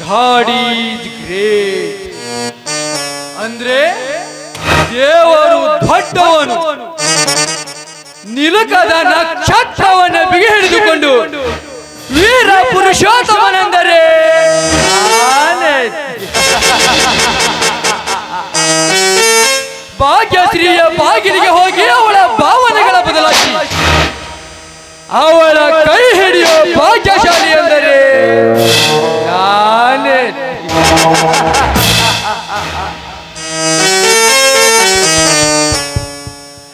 God is great. ಅಂದ್ರೆ ದೇವರು ದೊಡ್ಡವನು. ನಿಲುಕದ ನಕ್ಷತ್ರವನ್ನು ಬಿಗಿ ಹಿಡಿದುಕೊಂಡು ವೀರ ಪುರುಷೋತ್ತಮನೆಂದರೆ ಭಾಗ್ಯಶ್ರೀಯ ಬಾಗಿಲಿಗೆ ಹೋಗಿ ಅವಳ ಭಾವನೆಗಳ ಬದಲಾಗಿ ಅವಳ ಕೈ ಹಿಡಿಯೋ ಭಾಗ್ಯಶಾಲಿ ಎಂದರೆ ನಾನೇ.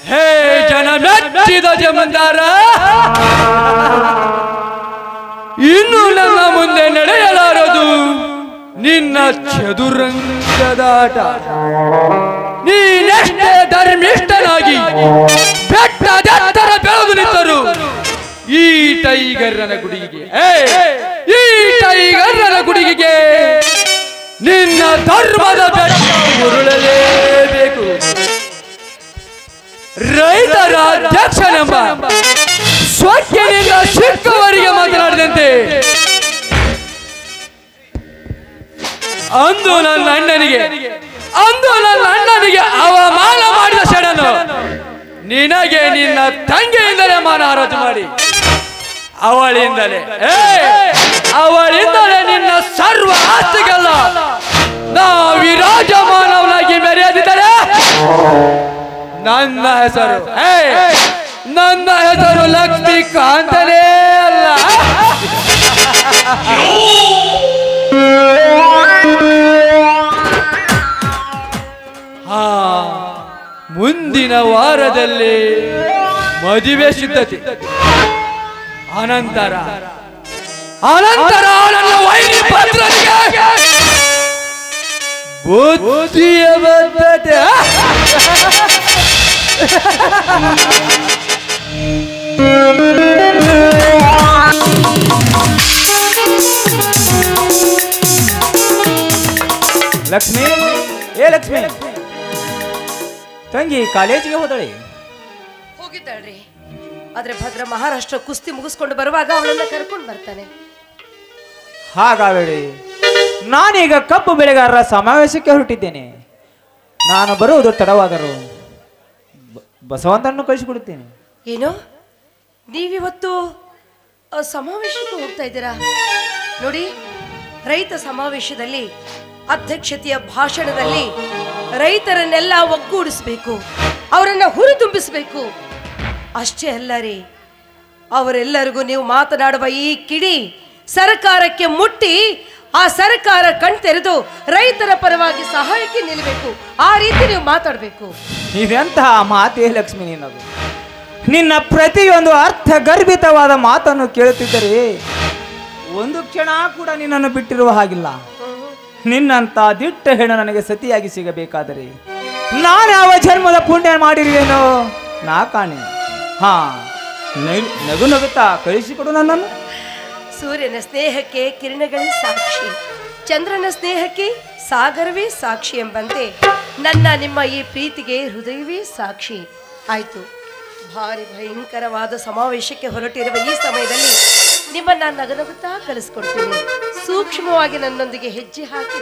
ಹೇ ಜನ ಮೆಚ್ಚಿದ ಜಮೀನ್ದಾರ, ಇನ್ನು ನನ್ನ ಮುಂದೆ ನಡೆಯಲಾರದು ನಿನ್ನ ಚದುರಂಗದಾಟ. ನೀನೆಷ್ಟೇ ಧರ್ಮಿಷ್ಠನಾಗಿ ಬೆಟ್ಟದೆತ್ತರ ಬೆಳೆದು ನಿಂತರು ಈ ಟೈಗರ್ನ ಗುಡಿಗೆ ನಿನ್ನ ಧರ್ಮದ ಬೆಟ್ಟ ಉರುಳಲೇಬೇಕು. ರೈತರ ಅಧ್ಯಕ್ಷನೆಂಬ ಸ್ವಕ್ಕಿನಿಂದ ಸಿಕ್ಕವರಿಗೆ ಮಾತನಾಡಿದಂತೆ ಅಂದು ನನ್ನ ಅಣ್ಣನಿಗೆ ಅವಮಾನ ಮಾಡಿದ ಷಡನು ನಿನಗೆ ನಿನ್ನ ತಂಗಿಯಿಂದಲೇ ಮಾನಹಾರಾಜು ಮಾಡಿ ಅವಳಿಂದಲೇ ನಿನ್ನ ಸರ್ವ ಆಸ್ತಿಗೆಲ್ಲ ನಾ ವಿರಾಜಮಾನವನಾಗಿ ಮೆರೆಯದಿದ್ದರೆ ನನ್ನ ಹೆಸರು ಲಕ್ಷ್ಮೀಕಾಂತನೇ ಅಲ್ಲ. ಮುಂದಿನ ವಾರದಲ್ಲಿ ಮದುವೆ ಸಿದ್ಧತೆ. ಅನಂತರ ನನ್ನ ವೈರಿ ಪತ್ರನಿಗೆ ಬುದ್ಧಿಯ ಬದ್ಧತೆ. ಲಕ್ಷ್ಮಿ, ಲಕ್ಷ್ಮಿ ತಂಗಿ ಕಾಲೇಜಿಗೆ ಹೋದಳೆ? ಹೋಗಿದ್ದಾಳ್ರಿ. ಆದ್ರೆ ಭದ್ರ ಮಹಾರಾಷ್ಟ್ರ ಕುಸ್ತಿ ಮುಗಿಸ್ಕೊಂಡು ಬರುವಾಗ ಅವಳನ್ನ ಕರ್ಕೊಂಡು ಬರ್ತಾನೆ. ಹಾಗಾಗಲಿ, ನಾನೀಗ ಕಬ್ಬು ಬೆಳೆಗಾರರ ಸಮಾವೇಶಕ್ಕೆ ಹೊರಟಿದ್ದೇನೆ. ನಾನು ಬರುವುದು ತಡವಾದರೂ ಬಸವಂತನನ್ನು ಕಳಿಸಿಕೊಡುತ್ತೇನೆ. ಏನು, ನೀವಿವತ್ತು ಸಮಾವೇಶಕ್ಕೆ ಹೋಗ್ತಾ ಇದ್ದೀರಾ? ನೋಡಿ, ರೈತ ಸಮಾವೇಶದಲ್ಲಿ ಅಧ್ಯಕ್ಷತೆಯ ಭಾಷಣದಲ್ಲಿ ರೈತರನ್ನೆಲ್ಲ ಒಗ್ಗೂಡಿಸಬೇಕು, ಅವರನ್ನ ಹುರಿದುಂಬಿಸಬೇಕು. ಅಷ್ಟೇ ಅಲ್ಲ ರೀ, ಅವರೆಲ್ಲರಿಗೂ ನೀವು ಮಾತನಾಡುವ ಈ ಕಿಡಿ ಸರ್ಕಾರಕ್ಕೆ ಮುಟ್ಟಿ ಆ ಸರ್ಕಾರ ಕಣ್ತೆರೆದು ರೈತರ ಪರವಾಗಿ ಸಹಾಯಕ್ಕೆ ನಿಲ್ಲಬೇಕು. ಆ ರೀತಿ ನೀವು ಮಾತಾಡಬೇಕು. ಇದೆಂತಹ ಮಾತೇ ಲಕ್ಷ್ಮಿ ನಿನ್ನದು? ನಿನ್ನ ಪ್ರತಿಯೊಂದು ಅರ್ಥಗರ್ಭಿತವಾದ ಮಾತನ್ನು ಕೇಳುತ್ತಿದ್ದರೆ ಒಂದು ಕ್ಷಣ ಕೂಡ ನಿನ್ನನ್ನು ಬಿಟ್ಟಿರುವ ಹಾಗಿಲ್ಲ. ನಿನ್ನಂತ ದಿಟ್ಟ ಹೆಣ್ಣು ನನಗೆ ಸತಿಯಾಗಿ ಸಿಗಬೇಕಾದರೆ ನಾನು ಯಾವ ಜನ್ಮದ ಪುಣ್ಯ ಮಾಡಿರುವೇನೋ ನಾ ಕಾಣೆ. ನಗು ನಗುತ್ತಾ ಕಳಿಸಿಕೊಡು ನನ್ನನ್ನು. ಸೂರ್ಯನ ಸ್ನೇಹಕ್ಕೆ ಕಿರಣಗಳೇ ಸಾಕ್ಷಿ, ಚಂದ್ರನ ಸ್ನೇಹಕ್ಕೆ ಸಾಗರವೇ ಸಾಕ್ಷಿ ಎಂಬಂತೆ ನನ್ನ ನಿಮ್ಮ ಈ ಪ್ರೀತಿಗೆ ಹೃದಯವೇ ಸಾಕ್ಷಿ. ಆಯ್ತು, ಭಾರಿ ಭಯಂಕರವಾದ ಸಮಾವೇಶಕ್ಕೆ ಹೊರಟಿರುವ ಈ ಸಮಯದಲ್ಲಿ ನಿಮ್ಮನ್ನ ನಗನಗುತ್ತಾ ಕಳಿಸ್ಕೊಡ್ತೀನಿ. ಸೂಕ್ಷ್ಮವಾಗಿ ನನ್ನೊಂದಿಗೆ ಹೆಜ್ಜೆ ಹಾಕಿ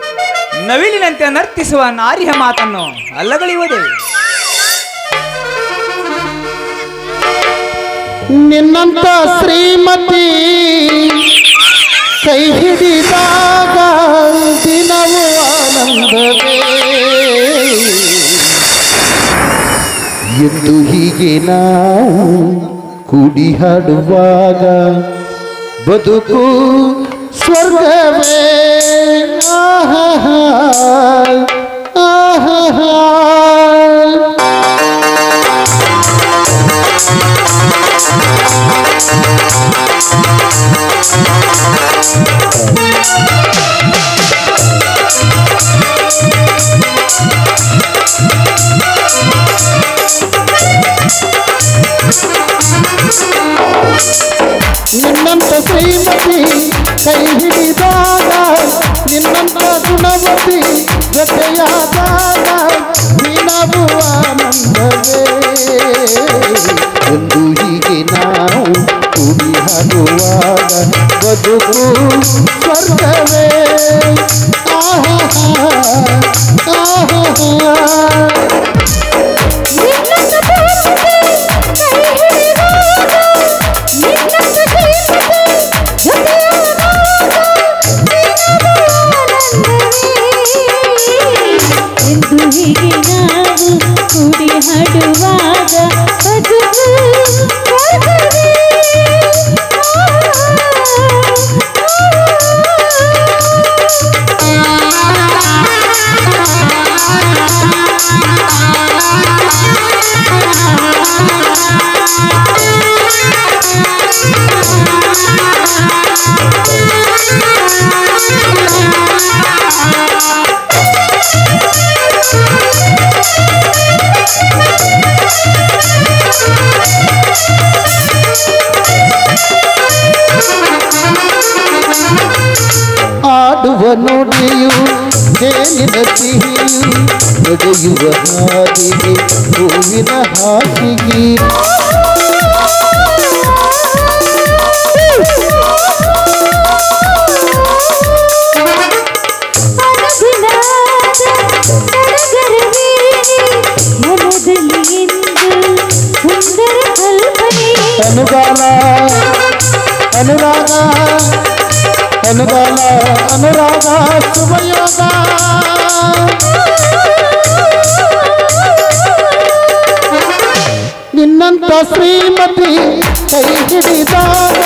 ನವಿಲಿನಂತೆ ನರ್ತಿಸುವ ನಾರಿಯ ಮಾತನ್ನು ಅಲ್ಲಗಳೆಯುವುದೇ. ನಿನ್ನಂತ ಶ್ರೀಮತಿ ಕೈ ಹಿಡಿದಾಗ ದಿನವೂ ಆನಂದವೇ ಎಂದು ಹೀಗೆ ನಾವು ಕೂಡಿ ಹಾಡುವಾಗ ಬದುಕು ಸ್ವರ್ಗವೇ. ಆಹಾ ಆಹಾ ನಿನ್ನಂತ ಶ್ರೀಮತಿ ಕೈ ಹಿಡಿದಾಗ ನಿನ್ನಂತ ಗುಣವತಿ ಜೊತೆಯಾದಾಗ ದಿನವೂ ಆನಂದವೇ ಎಂದು ಹೀಗೆ ನಾವು ಕೂಡಿ ಹಾಡುವಾಗ ಬದುಕು ಸ್ವರ್ಗವೇ ಆಹಾ ಆಹಾ ಹೀಗೆ ನಾವು ಕೂಡಿ ಹಾಡುವಾಗ ಬದುಕು ಸ್ವರ್ಗವೇ. ಆಡುವ ನುಡಿಯು ಜೇನಿನ ಸಿಹಿಯು ನಡೆಯುವ ಹಾದಿಗೆ ಹೂವಿನ ಹಾಸಿಗೆ ಅನುಗಾಲ ಅನುರಾಗ ಅನುಗಾಲ ಅನುರಾಗ ಶುಭಯೋಗ ನಿನ್ನಂತ ಶ್ರೀಮತಿ ಕೈ ಹಿಡಿದಾಗ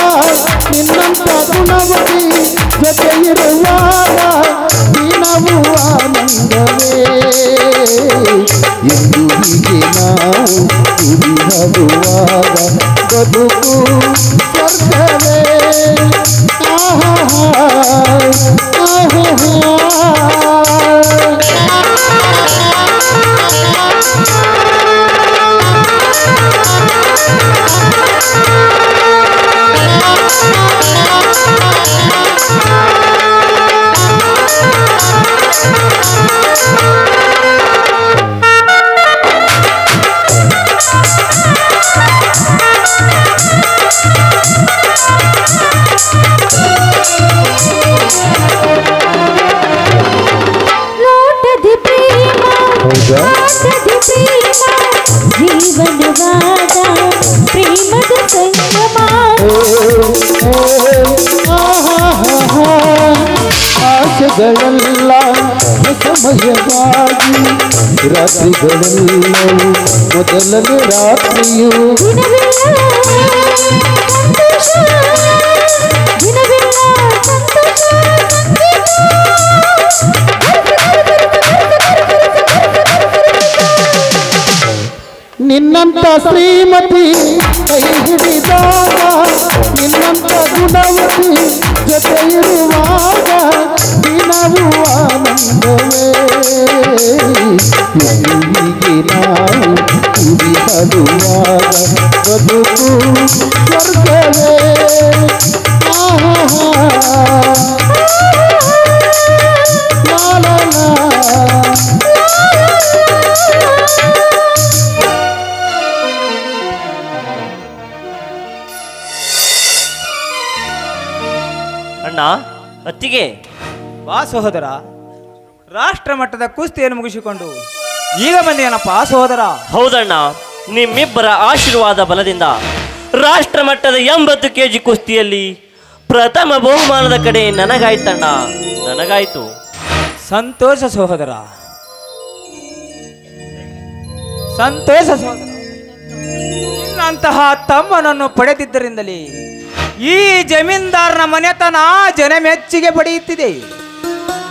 ನಿನ್ನಂತ ಗುಣವತಿ ಜೊತೆ ಇರುವಾಗ ದಿನವೂ ಆನಂದವೇ ಎಂದು ಹೀಗೆ ನಾವು ಕುಡಿಯುವಾಗ ಬದುಕು ಸ್ವರ್ಗವೇ ಆಹಾ ಆಹಾ ಜೀವನವಾದ ಪ್ರೇಮದ ಸಂಗಮ ಆಸೆಗಳೆಲ್ಲ ಸಮಯವಾಗಿ ರಾತ್ರಿಗಳೆಲ್ಲವೂ ಮೊದಲನೇ ರಾತ್ರಿಯು ನಿನ್ನಂತ ಶ್ರೀಮತಿ ಕೈ ಹಿಡಿದಾಗ ನಿನ್ನಂತ ಗುಣವತಿ ಜೊತೆ ಇರುವಾಗ ದಿನವೂ ಆನಂದವೇ ಹೀಗೆ ನಾವು ಕುಡಿ ಹಾಡುವಾಗ ಬದುಕು ಸ್ವರ್ಗವೇ ಆಹಾ ಲಾ ಲಾ ಲಾ ಅಣ್ಣ ಅತ್ತಿಗೆ ಬಾ ಸಹೋದರ, ರಾಷ್ಟ್ರ ಮಟ್ಟದ ಕುಸ್ತಿಯನ್ನು ಮುಗಿಸಿಕೊಂಡು ಈಗ ಬಂದೇನಪ್ಪ ಸಹೋದರ? ಹೌದಣ್ಣ, ನಿಮ್ಮಿಬ್ಬರ ಆಶೀರ್ವಾದ ಬಲದಿಂದ ರಾಷ್ಟ್ರ ಮಟ್ಟದ 80 kg ಕುಸ್ತಿಯಲ್ಲಿ ಪ್ರಥಮ ಬಹುಮಾನದ ಕಡೆ ನನಗಾಯ್ತಣ್ಣ, ನನಗಾಯ್ತು. ಸಂತೋಷ ಸಹೋದರ, ಸಂತೋಷ ಸಹೋದರ. ನಿನ್ನಂತಹ ತಮ್ಮನನ್ನು ಪಡೆದಿದ್ದರಿಂದಲೇ ಈ ಜಮೀನ್ದಾರನ ಮನೆತನ ಜನ ಮೆಚ್ಚುಗೆ ಪಡೆಯುತ್ತಿದೆ.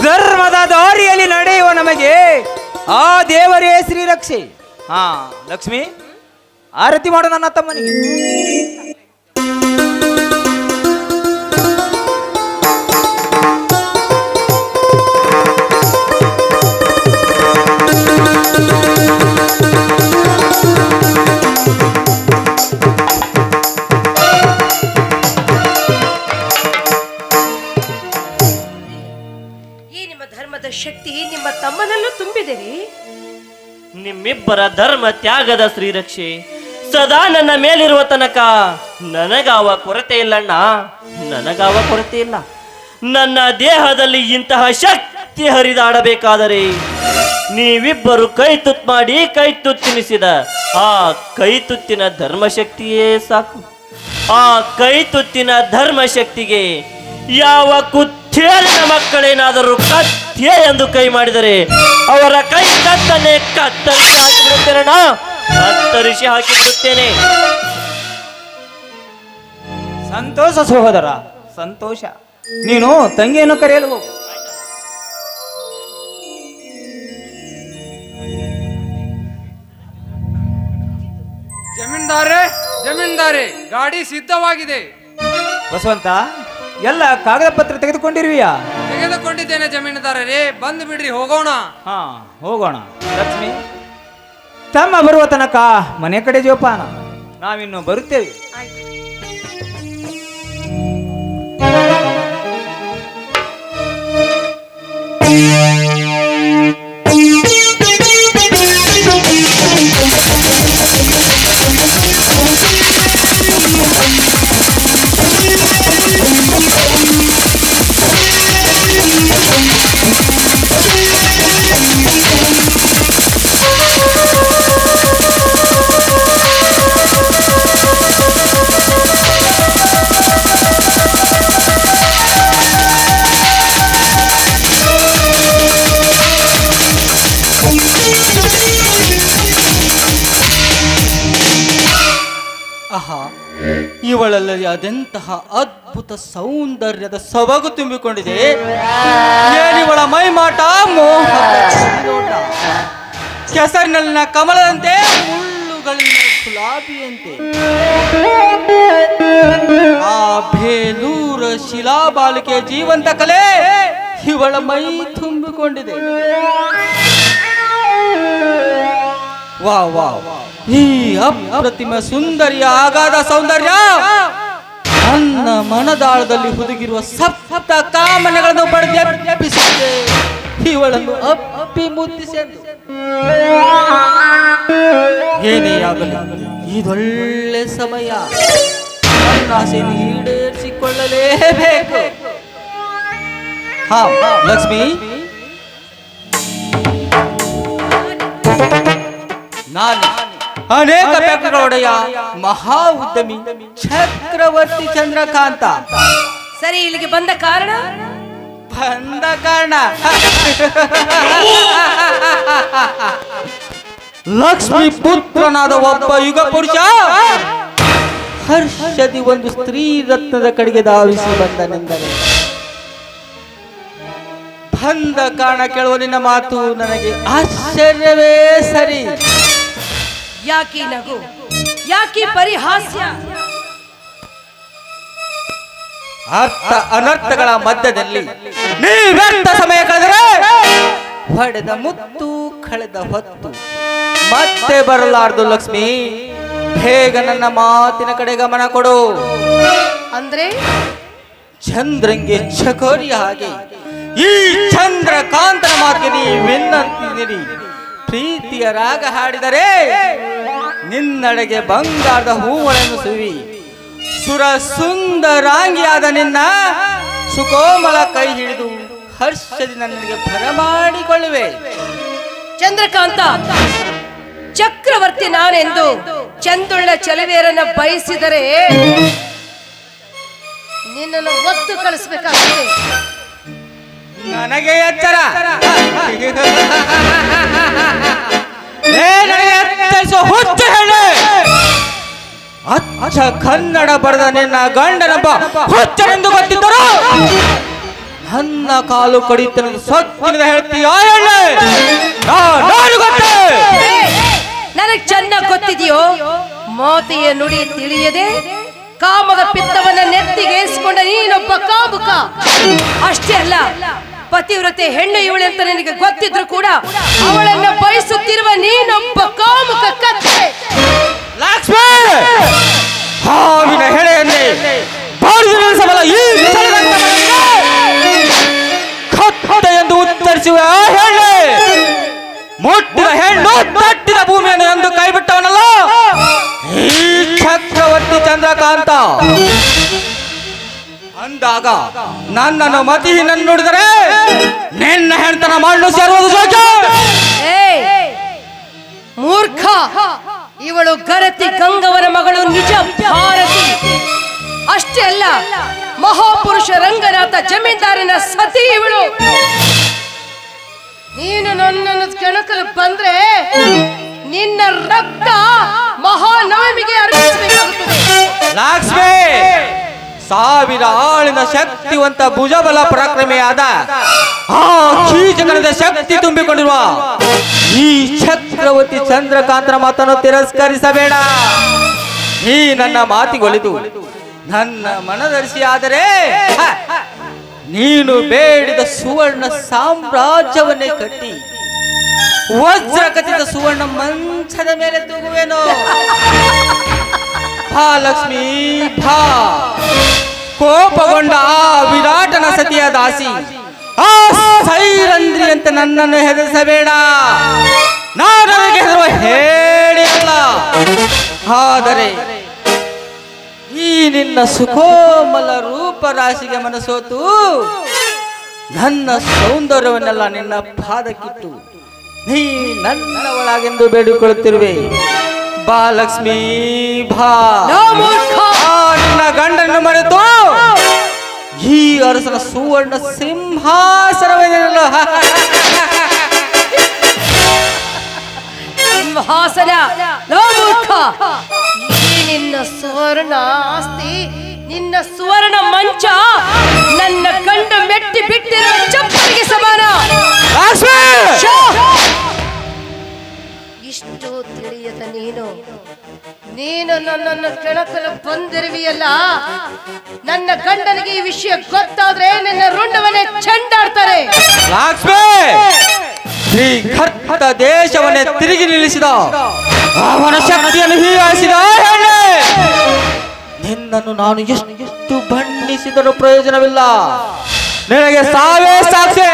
ಧರ್ಮದ ದಾರಿಯಲ್ಲಿ ನಡೆಯುವ ನಮಗೆ ಆ ದೇವರೇ ಶ್ರೀರಕ್ಷೆ. ಹಾ ಲಕ್ಷ್ಮಿ, ಆರತಿ ಮಾಡು ನನ್ನ ತಮ್ಮನಿಗೆ. ಶಕ್ತಿ ನಿಮ್ಮ ತಮ್ಮನಲ್ಲೂ ತುಂಬಿದಿರಿ. ನಿಮ್ಮಿಬ್ಬರ ಧರ್ಮ ತ್ಯಾಗದ ಶ್ರೀರಕ್ಷೆ ಸದಾ ನನ್ನ ಮೇಲಿರುವ ತನಕ ನನಗಾವ ಕೊರತೆ ಇಲ್ಲಣ್ಣ, ನನಗಾವ ಕೊರತೆ ಇಲ್ಲ. ನನ್ನ ದೇಹದಲ್ಲಿ ಇಂತಹ ಶಕ್ತಿ ಹರಿದಾಡಬೇಕಾದರೆ ನೀವಿಬ್ಬರು ಕೈ ತುತ್ತು ಮಾಡಿ ಕೈ ತುತ್ತಿನಿಸಿದ ಆ ಕೈ ತುತ್ತಿನ ಧರ್ಮಶಕ್ತಿಯೇ ಸಾಕು. ಆ ಕೈ ತುತ್ತಿನ ಧರ್ಮಶಕ್ತಿಗೆ ಯಾವ ಕುತ್ತೇರಿನ ಮಕ್ಕಳೇನಾದರೂ ಕತ್ತೆ ಎಂದು ಕೈ ಮಾಡಿದರೆ ಅವರ ಕೈ ಕತ್ತನ್ನೇ ಕತ್ತರಿಸಿ ಹಾಕಿಬಿಡುತ್ತೇನಣ್ಣ, ಕತ್ತರಿಸಿ ಹಾಕಿಬಿಡುತ್ತೇನೆ. ಸಂತೋಷ ಸಹೋದರ, ಸಂತೋಷ. ನೀನು ತಂಗಿಯನ್ನು ಕರೆಯಲು ಹೋಗು. ಜಮೀನ್ದಾರೆ ಗಾಡಿ ಸಿದ್ಧವಾಗಿದೆ. ಬಸವಂತ, ಎಲ್ಲ ಕಾಗದ ಪತ್ರ ತೆಗೆದುಕೊಂಡಿರುವಿಯಾ? ತೆಗೆದುಕೊಂಡಿದ್ದೇನೆ ಜಮೀನ್ದಾರರೇ, ಬಂದು ಬಿಡ್ರಿ, ಹೋಗೋಣ. ಹಾ, ಹೋಗೋಣ. ಲಕ್ಷ್ಮಿ, ತಮ್ಮ ಬರುವ ತನಕ ಮನೆ ಕಡೆ ಜೋಪಾನ, ನಾವಿನ್ನು ಬರುತ್ತೇವೆ. ಇವಳಲ್ಲಿ ಅದೆಂತಹ ಅದ್ಭುತ ಸೌಂದರ್ಯದ ಸೊಬಗು ತುಂಬಿಕೊಂಡಿದೆ. ಏನಿವಳ ಮೈಮಾಟ, ಮೋಹಕ ನೋಟ, ಕೆಸರಿನಲ್ಲಿನ ಕಮಲದಂತೆ, ಮುಳ್ಳುಗಳಿನ ಗುಲಾಬಿಯಂತೆ. ಆ ಬೇಲೂರ ಶಿಲಾಬಾಲಿಕೆ ಜೀವಂತ ಕಲೆ ಇವಳ ಮೈ ತುಂಬಿಕೊಂಡಿದೆ. ವಾ ವಾ, ಈ ಅಪ್ರತಿಮ ಸುಂದರಿಯ ಅಗಾಧ ಸೌಂದರ್ಯ ನನ್ನ ಮನದಾಳದಲ್ಲಿ ಹುದುಗಿರುವ ಸಪ್ತ ಕಾಮನೆಗಳನ್ನು ಪಡೆದೆಬ್ಬಿಸಿದೆ. ಇವಳನ್ನು ಅಪ್ಪಿ ಮುದ್ದಿಸೆಂದು ಏನೇ ಆಗಲಿ ಇದೊಳ್ಳೆ ಸಮಯ, ನನ್ನ ಆಸೆಯನ್ನು ಈಡೇರಿಸಿಕೊಳ್ಳಲೇಬೇಕು. ಹಾ ಲಕ್ಷ್ಮಿ, ನಾನು ಅನೇಕ ಫ್ಯಾಕ್ಟರಿಗಳೊಡೆಯ ಮಹಾ ಉದ್ಯಮಿ ಚಕ್ರವರ್ತಿ ಚಂದ್ರಕಾಂತ. ಸರಿ, ಇಲ್ಲಿಗೆ ಬಂದ ಕಾರಣ ಲಕ್ಷ್ಮಿ ಪುತ್ರನಾದ ಒಬ್ಬ ಯುಗ ಪುರುಷ ಹರ್ಷದಿ ಒಂದು ಸ್ತ್ರೀ ರತ್ನದ ಕಡೆಗೆ ಧಾವಿಸಿ ಬಂದನೆಂದರೆ ಬಂದ ಕಾರಣ ಕೇಳುವ ನಿನ್ನ ಮಾತು ನನಗೆ ಆಶ್ಚರ್ಯವೇ ಸರಿ. ಯಾಕಿ ನಗು, ಯಾಕಿ ಪರಿಹಾಸ್ಯ? ಅರ್ಥ ಅನರ್ಥಗಳ ಮಧ್ಯದಲ್ಲಿ ನೀ ವ್ಯರ್ಥ ಸಮಯ ಕಳೆದರೆ ಹೊಡೆದ ಮುತ್ತು ಕಳೆದ ಹೊತ್ತು ಮತ್ತೆ ಬರಲಾರ್ದು. ಲಕ್ಷ್ಮಿ, ಬೇಗ ನನ್ನ ಮಾತಿನ ಕಡೆ ಗಮನ ಕೊಡು. ಅಂದ್ರೆ ಚಂದ್ರಂಗೆ ಚಕೋರಿಯ ಹಾಗೆ ಈ ಚಂದ್ರಕಾಂತನ ಮಾತಿಗೆ ನೀವೆನ್ನಂತಿದ್ದೀರಿ. ಪ್ರೀತಿಯ ರಾಗ ಹಾಡಿದರೆ ನಿನ್ನಡೆಗೆ ಬಂಗಾರದ ಹೂಗಳನ್ನು ಸುವಿ ಸುರ ಸುಂದರಾಂಗಿಯಾದ ನಿನ್ನ ಸುಕೋಮಲ ಕೈ ಹಿಡಿದು ಹರ್ಷದಿ ನನಗೆ ಬರಮಾಡಿಕೊಳ್ಳುವೆ. ಚಂದ್ರಕಾಂತ, ಚಕ್ರವರ್ತಿ ನಾನೆಂದು ಚಂದುಳ್ಳ ಚಲುವೆಯರನ್ನ ಬಯಸಿದರೆ ನಿನ್ನನ್ನು ಒತ್ತು ಕಳಿಸ್ಬೇಕಾಗುತ್ತೆ. ನನಗೆ ಎಚ್ಚರ, ಹುಚ್ಚ ಹೇಳಿ ಅಚ್ಚ ಕನ್ನಡ ಬರೆದ ನಿನ್ನ ಗಂಡನೊಬ್ಬ ಹುಚ್ಚನೆಂದು ಗೊತ್ತಿದ್ದರು ನನ್ನ ಕಾಲು ಕಡಿತನೆಂದು ಸೊಕ್ಕಿನಿಂದ ಹೇಳ್ತೀಯ? ನನಗೆ ಚೆನ್ನಾಗಿ ಗೊತ್ತಿದೆಯೋ, ಮೋತಿಯ ನುಡಿ ತಿಳಿಯದೆ ಕಾಮದ ಪಿತ್ತವನ್ನ ನೆತ್ತಿಗೇರಿಸಿಕೊಂಡ ನೀನೊಬ್ಬ ಕಾಮುಕ. ಅಷ್ಟೇ ಅಲ್ಲ, ಪತಿವ್ರತೆ ಹೆಣ್ಣು ಇವಳೆ ಅಂತ ನಿನಗೆ ಗೊತ್ತಿದ್ರು ಕೂಡ ಅವಳನ್ನ ಬಯಸುತ್ತಿರುವ ನೀನೊಬ್ಬ ಕಾಮುಕ ಕತ್ತೆ. ಲಕ್ಷ್ಮಿ, ಹಾವಿನ ಹೆಳೆಯನ್ನೇ ಬಾಡಿಸಬಲ್ಲ ಈ ಕತ್ತೆ ಎಂದು ಉತ್ತರಿಸುವ ಹೆಣ್ಣೆ, ಮುಟ್ಟಿದ ಹೆಣ್ಣು ತಟ್ಟಿದ ಭೂಮಿಯನ್ನು ಎಂದು ಕೈ ಬಿಟ್ಟವನಲ್ಲ ಈ ಚಕ್ರವರ್ತಿ ಚಂದ್ರಕಾಂತ. ಅಂದಾಗ ನನ್ನನ್ನು ಮತಿಹೀನನ್ನು ನೋಡಿದರೆ ನಿನ್ನ ಹೆಣ್ತನ ಮಾಡಲು ಸೇರುವುದು ಜೋಗ. ಮೂರ್ಖ, ಇವಳು ಗರತಿ ಗಂಗವರ ಮಗಳು, ನಿಜ ಭಾರತಿ. ಅಷ್ಟೇ ಅಲ್ಲ, ಮಹಾಪುರುಷ ರಂಗನಾಥ ಜಮೀನ್ದಾರನ ಸತಿ ಇವಳು. ನೀನು ನನ್ನನ್ನು ಕೆಣಕಲು ಬಂದ್ರೆ ನಿನ್ನ ರಕ್ತ ಮಹಾನವಮಿಗೆ ಅರ್ಪಿಸಬೇಕಾಗುತ್ತದೆ. ಲಕ್ಷ್ಮಿ, ಸಾವಿರ ಆಳಿನ ಶಕ್ತಿವಂತ ಭುಜಬಲ ಪರಾಕ್ರಮಿಯಾದ ಆ ಕೀಚಕನದ ಶಕ್ತಿ ತುಂಬಿಕೊಂಡಿರುವ ಈ ಚಕ್ರವರ್ತಿ ಚಂದ್ರಕಾಂತನ ಮಾತನ್ನು ತಿರಸ್ಕರಿಸಬೇಡ. ಈ ನನ್ನ ಮಾತಿಗೊಲಿದು ನನ್ನ ಮನದರ್ಶಿ ಆದರೆ ನೀನು ಬೇಡಿದ ಸುವರ್ಣ ಸಾಮ್ರಾಜ್ಯವನ್ನೇ ಕಟ್ಟಿ ವಜ್ರ ಖಚಿತ ಸುವರ್ಣ ಮಂಚದ ಮೇಲೆ ತೂಗುವೇನೋ. ಭಾ ಲಕ್ಷ್ಮೀ ಭಾ. ಕೋಪಗೊಂಡ ಆ ವಿರಾಟನ ಸತಿಯ ದಾಸಿ ಆ ಸೈರಂದ್ರಿ ಅಂತ ನನ್ನನ್ನು ಹೆದರಿಸಬೇಡ. ನಾನು ಅದಕ್ಕೆ ಹೆದರುವ ಹೇಳಿಲ್ಲ. ಆದರೆ ಈ ನಿನ್ನ ಸುಕೋಮಲ ರೂಪರಾಶಿಗೆ ಮನಸೋತು ನನ್ನ ಸೌಂದರ್ಯವನ್ನೆಲ್ಲ ನಿನ್ನ ಪಾದಕ್ಕಿಟ್ಟು ನೀ ನನ್ನವಳಾಗೆಂದು ಬೇಡಿಕೊಳ್ಳುತ್ತಿರುವೆ. ಬಾ ಲಕ್ಷ್ಮೀ ಭಾ. ನಿನ್ನ ಗಂಡನ್ನು ಮರೆತು ಈ ಅರಸನ ಸುವರ್ಣ ಸಿಂಹಾಸನವೇನಲ್ಲ ಸಿಂಹಾಸನ. ನಿನ್ನ ಸುವರ್ಣ ಆಸ್ತಿ, ನಿನ್ನ ಸುವರ್ಣ ಮಂಚ ನನ್ನ ಗಂಡ ಮೆಟ್ಟಿ ಬಿಟ್ಟಿರುವ ಚಪ್ಪಲಿಗೆ ಸಮಾನ. ಇಷ್ಟು ತಿಳಿಯದ ನೀನು ನನ್ನನ್ನು ಕೆಣಕಲು ಬಂದಿರುವಿಯಲ್ಲ. ನನ್ನ ಗಂಡನಿಗೆ ಈ ವಿಷಯ ಗೊತ್ತಾದ್ರೆ ನನ್ನ ರುಂಡವನ್ನೇ ಚೆಂಡಾಡ್ತಾರೆ. ಶ್ರೀಕರ್ತ ದೇಶವನ್ನೇ ತಿರುಗಿ ನಿಲ್ಲಿಸಿದ ಅವನ ಶಕ್ತಿಯನ್ನು ಹೀಯಾಳಿಸಿದ ನಿನ್ನನ್ನು ನಾನು ಎಷ್ಟು ಬಣ್ಣಿಸಿದರೂ ಪ್ರಯೋಜನವಿಲ್ಲ. ನಿನಗೆ ಸಾವೇ ಸಾಕ್ಷಿ.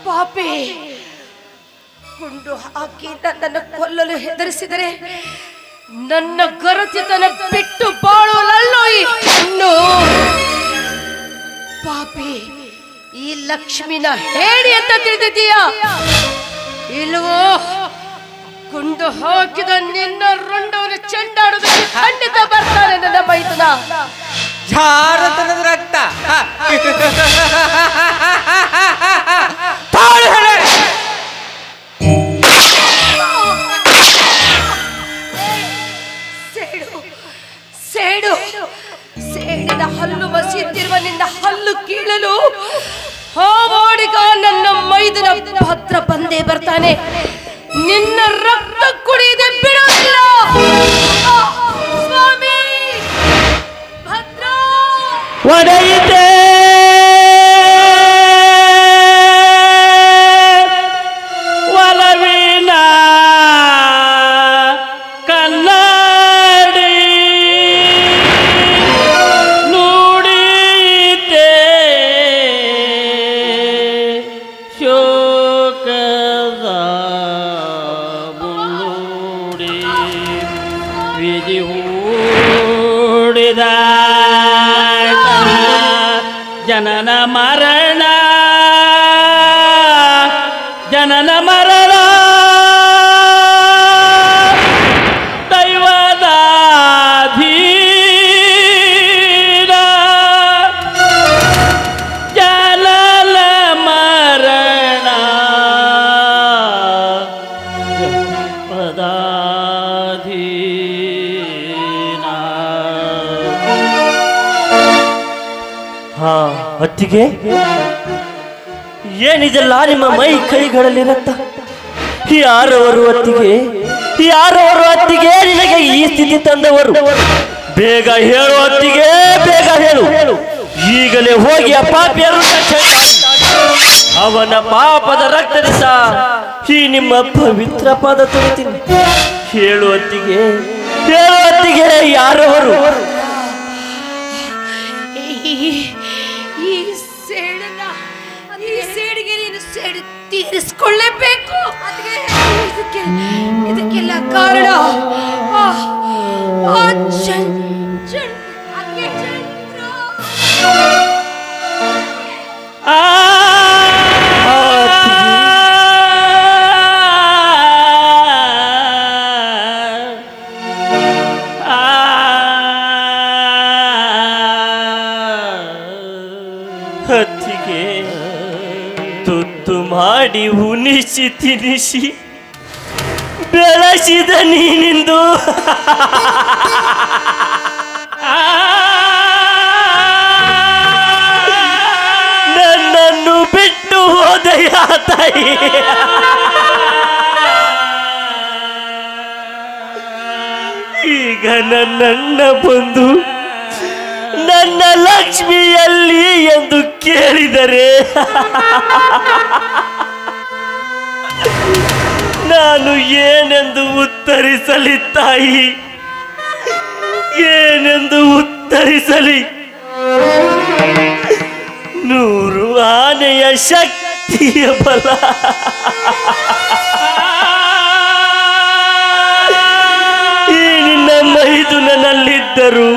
ಪಾಪಿ, ಗುಂಡು ಹಾಕಿ ನನ್ನನ್ನು ಕೊಲ್ಲಲು ಹೆದರಿಸಿದರೆ ನನ್ನ ಗರತಿತನ ಬಿಟ್ಟು ಬಾಳುವಲ್ಲೋ ಈ ಹೆಣ್ಣು. ಪಾಪಿ, ಈ ಲಕ್ಷ್ಮಿನ ಹೇಳಿ ಅಂತ ತಿಳಿದಿದ್ದೀಯ ಇಲ್ವೋ? ಗುಂಡು ಹಾಕಿದ ನಿನ್ನ ರುಂಡವನ್ನು ಚೆಂಡಾಡುವುದಕ್ಕೆ ಖಂಡಿತ ಬರ್ತಾನೆ ನನ್ನ ಮೈದುನ. ಜಾರತನದ ರಕ್ತ ಸೇಡು ಸೇಡಿನ ಹಲ್ಲು ಮಸಿಯುತ್ತಿರುವ ನಿನ್ನ ಹಲ್ಲು ಕೀಳಲು ಹಾವಾಡಿಗ ನನ್ನ ಮೈದನ ಭದ್ರ ಬಂದೇ ಬರ್ತಾನೆ. ನಿನ್ನ ರಕ್ತ ಕುಡಿಯದೆ ಬಿಡೋದಿಲ್ಲ. ಸ್ವಾಮಿ ಭದ್ರ ಒಡೆಯಿತೆ ಒಲವಿನ ಕನ್ನಡಿ ನುಡಿತೆ ಶೋಕದ ಮುಡಿ ವಿಧಿ ಹೂಡಿದ ಜನನ ಮರಣ ಜನನ ಮರಣ ದೈವದಾಧೀನ ಜನನ ಮರಣ ಪದಾಧೀನ. ಹಾ ಅತ್ತಿಗೆ, ಏನಿದೆಲ್ಲ ನಿಮ್ಮ ಮೈ ಕೈಗಳಲ್ಲಿ ರಕ್ತ? ಯಾರವರು ಅತ್ತಿಗೆ? ಯಾರವರು ಅತ್ತಿಗೆ ನಿನಗೆ ಈ ಸ್ಥಿತಿ ತಂದವರು? ಬೇಗ ಹೇಳು ಅತ್ತಿಗೆ, ಬೇಗ ಹೇಳು. ಈಗಲೇ ಹೋಗಿ ಆ ಪಾಪಿಯರನ್ನು ಅವನ ಪಾಪದ ರಕ್ತದಿಂದ ಈ ನಿಮ್ಮ ಪವಿತ್ರ ಪಾದ ತೊಳಿತೀನಿ. ಹೇಳು ಅತ್ತಿಗೆ, ಹೇಳು ಅತ್ತಿಗೆ, ಯಾರವರು? ಈ ಸೇಡನ್ನ ಈ ಸೇಡಿಗೆ ನೀನು ಸೇಡಿ ತೀರಿಸಿಕೊಳ್ಳಲೇಬೇಕು. ಇದಕ್ಕೆಲ್ಲ ಕಾರಣ ಹತ್ತಿಗೆ ತುತ್ತು ಮಾಡಿ ಉಣಿಸಿ ತಿನಿಸಿ ಬೆಳೆಸಿದ ನೀನಿಂದು ನನ್ನನ್ನು ಬಿಟ್ಟು ಹೋದೆಯ ತಾಯಿ. ಈಗ ನನ್ನಣ್ಣ ಬಂದು ನನ್ನ ಲಕ್ಷ್ಮಿಯಲ್ಲಿ ಎಂದು ಕೇಳಿದರೆ ನಾನು ಏನೆಂದು ಉತ್ತರಿಸಲಿ ತಾಯಿ, ಏನೆಂದು ಉತ್ತರಿಸಲಿ? 100 ಆನೆಯ ಶಕ್ತಿಯ ಬಲ ಈ ನಿನ್ನ ಮೈದುನಲ್ಲಿದ್ದರು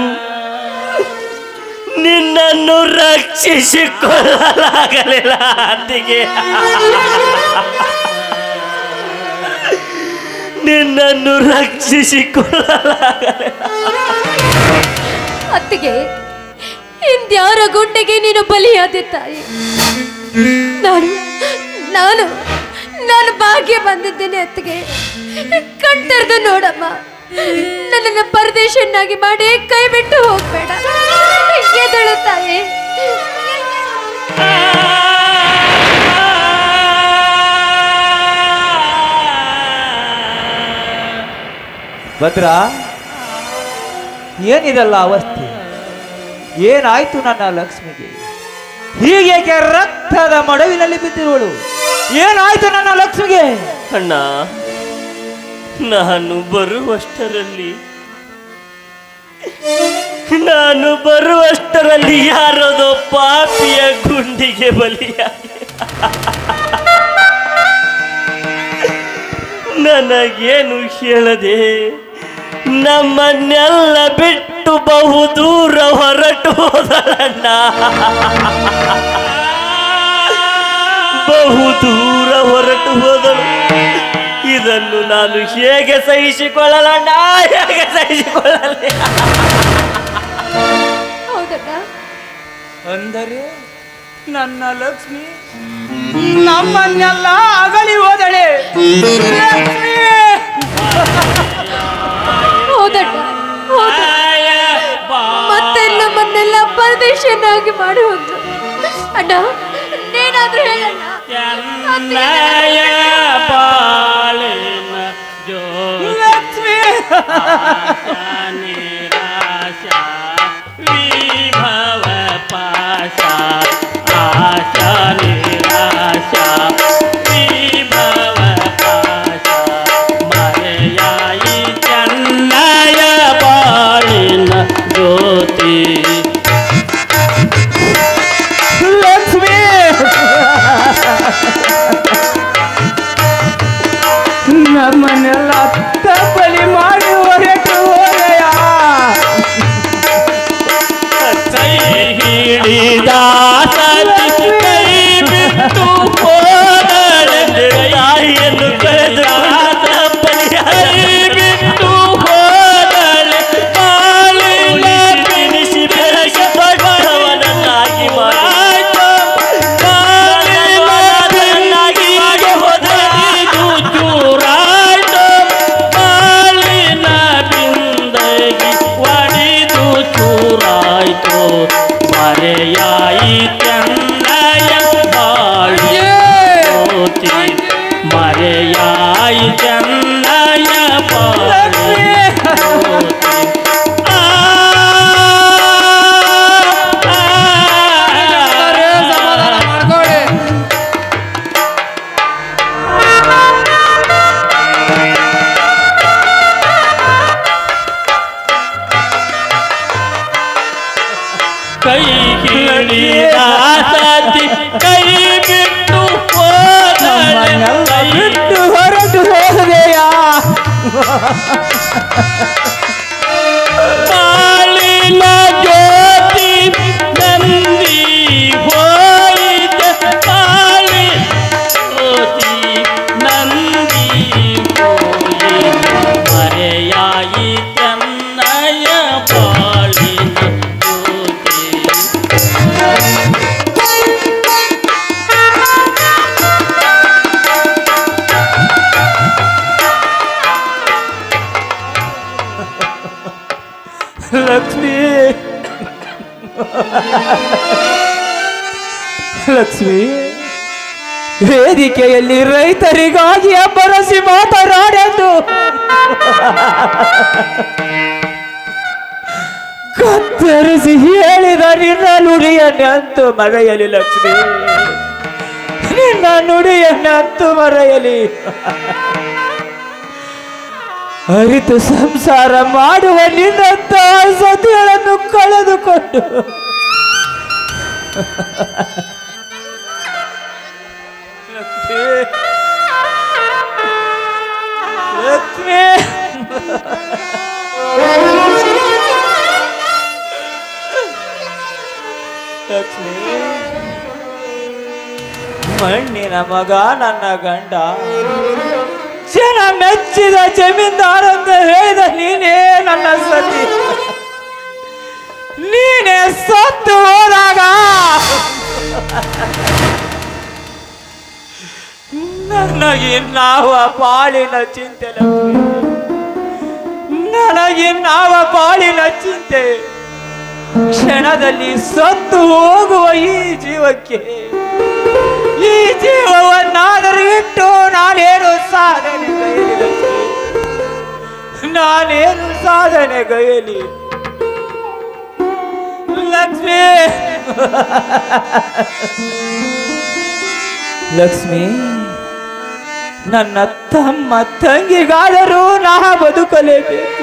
ನಿನ್ನನ್ನು ರಕ್ಷಿಸಿಕೊಳ್ಳಲಾಗಲಿಲ್ಲ. ಅತ್ತಿಗೆ ನಿನ್ನನ್ನು ರಕ್ಷಿಸಿಕೊಳ್ಳಲಾಗಲಿಲ್ಲ. ಅತ್ತಿಗೆ ಇಂದ್ಯಾರ ಗುಂಡೆಗೆ ನೀನು ಬಲಿಯಾದೆ ತಾಯಿ. ನಾನು ನಾನು ಭಾಗ್ಯ ಬಂದಿದ್ದೇನೆ ಅತ್ತಿಗೆ. ಕಣ್ತೆರೆದು ನೋಡಮ್ಮ, ನನ್ನನ್ನು ಪರದೇಶನ್ನಾಗಿ ಮಾಡಿ ಕೈ ಬಿಟ್ಟು ಹೋಗ್ಬೇಡ. ಎದಳು ತಾಯಿ. ಭದ್ರ, ಏನಿದಲ್ಲ ಅವಸ್ಥೆ? ಏನಾಯ್ತು ನನ್ನ ಲಕ್ಷ್ಮಿಗೆ? ಹೀಗೇಕೆ ರಕ್ತದ ಮಡುವಿನಲ್ಲಿ ಬಿದ್ದಿರುವಳು? ಏನಾಯ್ತು ನನ್ನ ಲಕ್ಷ್ಮಿಗೆ? ಅಣ್ಣ, ನಾನು ಬರುವಷ್ಟರಲ್ಲಿ ಯಾರದೋ ಪಾಪಿಯ ಗುಂಡಿಗೆ ಬಲಿಯಾಗಿ ನನಗೇನು ಹೇಳದೆ ನಮ್ಮನ್ನೆಲ್ಲ ಬಿಟ್ಟು ಬಹುದೂರ ಹೊರಟು ಹೋದಳಣ್ಣ. ಬಹುದೂರ ಹೊರಟು ಹೋದಳು. ಇದನ್ನು ನಾನು ಹೇಗೆ ಸಹಿಸಿಕೊಳ್ಳಲಣ್ಣ, ಹೇಗೆ ಸಹಿಸಿಕೊಳ್ಳಲಿ? ಅಂದರೆ ನನ್ನ ಲಕ್ಷ್ಮಿ ನಮ್ಮನ್ನೆಲ್ಲ ಅಗಲಿ ಹೋದಳೆ. ಲಕ್ಷ್ಮಿ ಮತ್ತೆ ನಮ್ಮನ್ನೆಲ್ಲ ಪರದೇಶನಾಗಿ ಮಾಡುವುದು. ಅಣ್ಣ, ನೇನಾದ್ರೂ ಹೇಳಣ್ಣ. ಲಕ್ಷ್ಮಿ ವಿಭವ ಪಾಶ ಆಶಾ ನಿರಾಶಾ ವಿಭವ ಪಾಶ ಮರೆಯಾಯಿ ಚೆನ್ನಯ ಬಾಳಿನ ಜ್ಯೋತಿ. ಲಕ್ಷ್ಮಿ ನಮ್ಮನ್ನೆಲ್ಲ ತಪ್ಪಲಿ ಮಾಡಿ ಹೊರಟು ಹೋದೆಯ. ಹಿಡಿದ ಸತಿ ಕೈ ಬಿಟ್ಟು ಹೋದಳೆ ತಾಯಿಯನ್ನು ಕಳೆದು ಬಿಟ್ಟು ಹೋದಳೆ. ಕಾಲಿನ ಬಿಡಿಸಿ ಬೆಳಕ ಬಡವನನ್ನಾಗಿ ಮಾಡಿ ಹೋದಳು ಚೂರಾಯ್ತು. ಕಾಲಿನ ಬಿಂದಗಿ ಒಡಿದು ಚೂರಾಯ್ತು. ಮರೆಯಾಯಿ ಚೆನ್ನಯ ಬಾಳಿ ಜ್ಯೋತಿ, ಮರೆಯಾಯಿ ಚೆನ್ನಯ ಬಾಳಿ ಜ್ಯೋತಿ. ಸಮಾಧಾನ ಮಾಡ್ಕೊಳ್ಳಿ. ಕೈ ಹಿಡಿದ ಸತಿ ಕೈ ಬಾಳಿನ ಜ್ಯೋತಿ ನಂದಿ ಹೋಯಿತ ಬಾಳಿ ಜ್ಯೋತಿ ನಂದಿ ಹೋಯಿ ಮರೆಯಾಯಿ ಚೆನ್ನಯ ಬಾಳಿನ ಜ್ಯೋತಿ. ಲಕ್ಷ್ಮಿ ಲಕ್ಷ್ಮಿ, ವೇದಿಕೆಯಲ್ಲಿ ರೈತರಿಗಾಗಿ ಅಬ್ಬರಸಿ ಮಾತನಾಡೆಂದು ಕತ್ತರಿಸಿ ಹೇಳಿದ ನಿನ್ನ ನುಡಿಯನ್ನಂತೂ ಮರೆಯಲಿ ಲಕ್ಷ್ಮಿ, ನಿನ್ನ ನುಡಿಯನ್ನಂತೂ ಮರೆಯಲಿ. ಅರಿತು ಸಂಸಾರ ಮಾಡುವ ನಿನ್ನಂತ ಸತಿಗಳನ್ನು ಕಳೆದುಕೊಂಡು ಲಕ್ಷ್ಮಿ, ಲಕ್ಷ್ಮಿ, ಮಣ್ಣಿನ ಮಗ ನನ್ನ ಗಂಡ, ಜನ ಮೆಚ್ಚಿದ ಜಮೀನ್ದಾರ ಅಂತ ಹೇಳಿದ ನೀನೇ ನನ್ನ ಸತಿ. ನೀನೇ ಸತ್ತು ಹೋದಾಗ ನನಗಿನ್ನಾವ ಬಾಳಿನ ಚಿಂತೆ ಲಕ್ಷ್ಮಿ, ನನಗಿನ್ನಾವ ಬಾಳಿನ ಚಿಂತೆ. ಕ್ಷಣದಲ್ಲಿ ಸತ್ತು ಹೋಗುವ ಈ ಜೀವಕ್ಕೆ, ಈ ಜೀವವನ್ನಾದರೂ ಇಟ್ಟು ನಾನೇನು ಸಾಧನೆ ಗೈಯಲಿ ಲಕ್ಷ್ಮಿ, ನಾನೇನು ಸಾಧನೆ ಗೈಯಲಿ ಲಕ್ಷ್ಮಿ. ಲಕ್ಷ್ಮಿ, ನನ್ನ ತಮ್ಮ ತಂಗಿಗಾದರೂ ನಾ ಬದುಕಲೇಬೇಕು.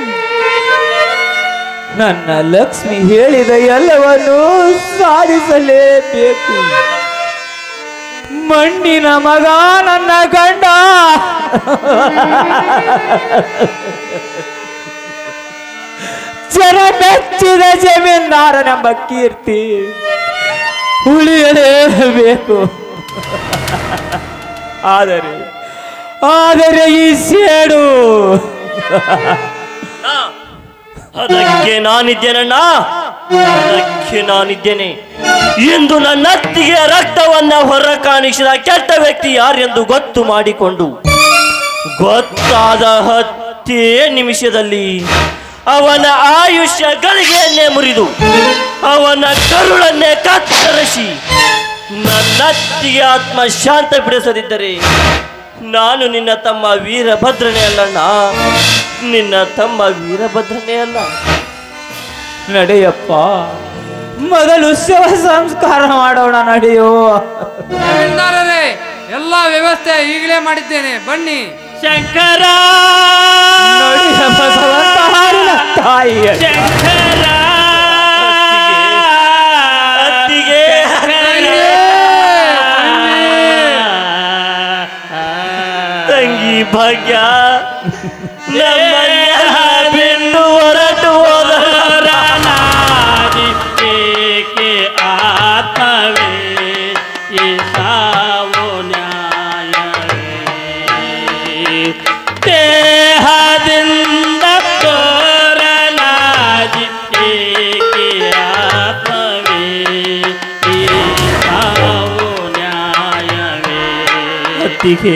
ನನ್ನ ಲಕ್ಷ್ಮಿ ಹೇಳಿದ ಎಲ್ಲವನ್ನು ಸಾಧಿಸಲೇಬೇಕು. ಮಣ್ಣಿನ ಮಗ ನನ್ನ ಗಂಡ, ಜನ ಮೆಚ್ಚಿದ ಜಮೀನ್ದಾರನೆಂಬ ಕೀರ್ತಿ ಉಳಿಯಲೇಬೇಕು. ಆದರೆ ಈ ಸೇಡು ಅದಕ್ಕೆ ನಾನಿದ್ದೇನಣ್ಣ, ಅದಕ್ಕೆ ನಾನಿದ್ದೇನೆ. ಇಂದು ನನ್ನ ಅತ್ತಿಗೆ ರಕ್ತವನ್ನ ಹೊರ ಕಾಣಿಸಿದ ಕೆಟ್ಟ ವ್ಯಕ್ತಿ ಯಾರೆಂದು ಗೊತ್ತು ಮಾಡಿಕೊಂಡು ಗೊತ್ತಾದ 10 ನಿಮಿಷದಲ್ಲಿ ಅವನ ಆಯುಷ್ಯ ಗಳಿಗೆಯನ್ನೇ ಮುರಿದು ಅವನ ಕರುಳನ್ನೇ ಕತ್ತರಿಸಿ ನನ್ನ ಅತ್ತಿಗೆ ಆತ್ಮ ಶಾಂತ ಬಿಡಿಸದಿದ್ದರೆ ನಾನು ನಿನ್ನ ತಮ್ಮ ವೀರಭದ್ರನೇ ಅಲ್ಲಣ್ಣ, ನಿನ್ನ ತಮ್ಮ ವೀರಭದ್ರನೇ ಅಲ್ಲ. ನಡೆಯಪ್ಪ, ಮೊದಲು ಶವ ಸಂಸ್ಕಾರ ಮಾಡೋಣ, ನಡೆಯೋ. ಜಮೀನ್ದಾರರೇ, ಎಲ್ಲ ವ್ಯವಸ್ಥೆ ಈಗಲೇ ಮಾಡಿದ್ದೇನೆ, ಬನ್ನಿ. ಶಂಕರ ತಾಯಿಯ ಶಂಕರ ಅತ್ತಿಗೆ ತಂಗಿ ಭಾಗ್ಯ ನಮ್ಮನ್ನೆಲ್ಲ ಬಿಟ್ಟು ಹೊರಟು ಹೋದರಾನಾದಿಕ್ಕೆ ಆತ್ಮವೇ ಈ ಸಾವು ನ್ಯಾಯವೇ ದೇಹದಿಂದ ತೋರನಾದಿಕ್ಕೆ ಆತ್ಮವೇ ಈ ಸಾವು ನ್ಯಾಯವೇ. ಅತ್ತಿಗೆ